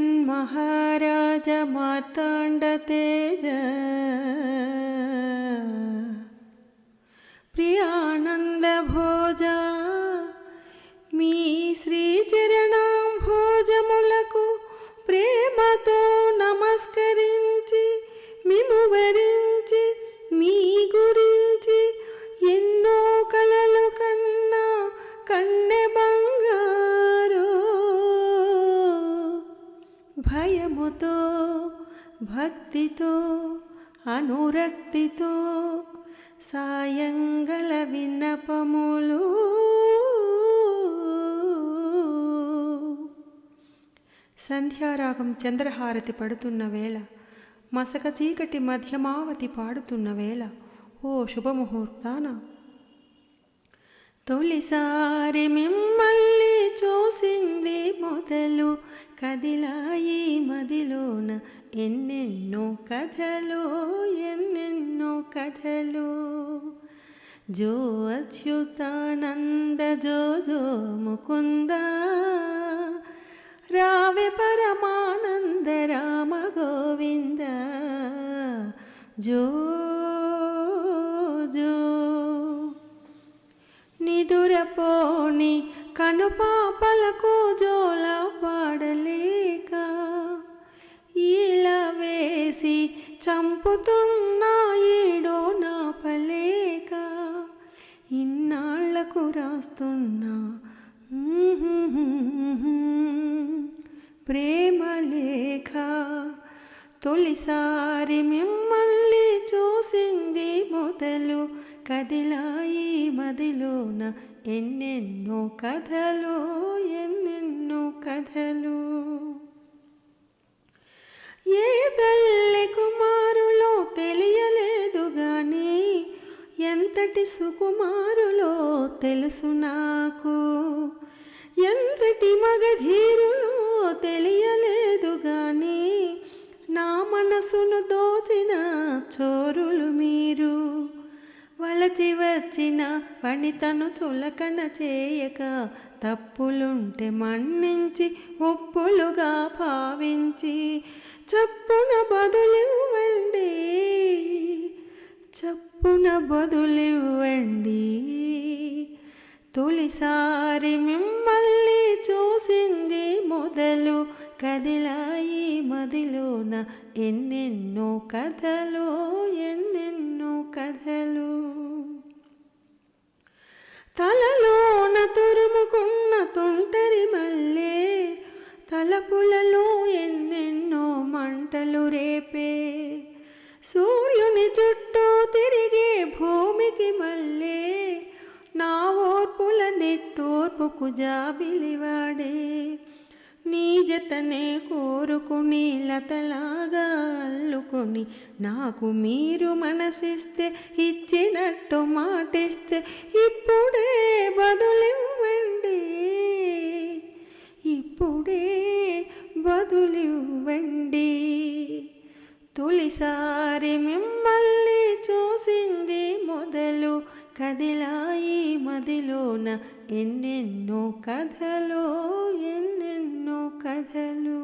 श्रीमन्महाराज मार्ताण्डतेज प्रियानन्दभोजा మీ శ్రీచరణాంభోజములకు ప్రేమతో నమస్కరించి మిము వరించి మీ గురించి ఎన్నో కలలు కన్నా కన్నె బంగారు భయముతో భక్తితో అనురక్తితో సాయంగల విన్నపములు సంధ్యారాగం చంద్రహారతి పడుతున్న వేళ మసక చీకటి మధ్యమావతి పాడుతున్న వేళ ఓ శుభముహూర్తాన తొలిసారి మిమ్మల్ని చూసింది మొదలు కదిలాయి మదిలోన ఎన్నెన్నో కథలు ఎన్నెన్నో కథలు జో అచ్యుతానంద జో జో ముకుంద రావే పరమానంద రామ గోవింద జో జో నిదురపోని కనుపాపలకు జోల పాడలేక ఇలా వేసి చంపుతున్నా ఏడో నాపలేక ఇన్నాళ్లకు రాస్తున్నా ప్రేమలేఖ తొలిసారి మిమ్మల్ని చూసింది మొదలు కదిలాయి మదిలోన ఎన్నెన్నో కథలు ఎన్నెన్నో కథలు ఏ తల్లి కుమారులో తెలియలేదు గాని ఎంతటి సుకుమారులో తెలుసు నాకు ఎంతటి మగధీరులో తెలియలేదు గాని నా మనసును దోచిన చోరులు మీరు వలచి వచ్చిన వనితను చులకన చేయక తప్పులుంటే మన్నించి ఒప్పులుగా భావించి చప్పున బదులివ్వండి చప్పున బదులివ్వండి తొలిసారి మిమ్మల్ని చూసింది మొదలు కదిలాయి మదిలోన ఎన్నెన్నో కథలు ఎన్నెన్నో కథలు తలలోన తురుముకున్న తుంటరి మల్లె తలపులలో ఎన్నెన్నో మంటలు రేపే సూర్యుని చుట్టూ తిరిగే భూమికి మల్లె నా ఓర్పుల నిట్టూర్పుకు జాబిలివాడే నీ జతనే కోరుకుని లతలాగా అల్లుకొని నాకు మీరు మనసిస్తే ఇచ్చినట్టు మాటిస్తే ఇప్పుడే బదులివ్వండి ఇప్పుడే బదులివ్వండి తొలిసారి మిమ్మల్ని చూసింది మొదలు కదిలాయి మదిలోన ఎన్నెన్నో కథలు ఎన్నెన్నో కథలు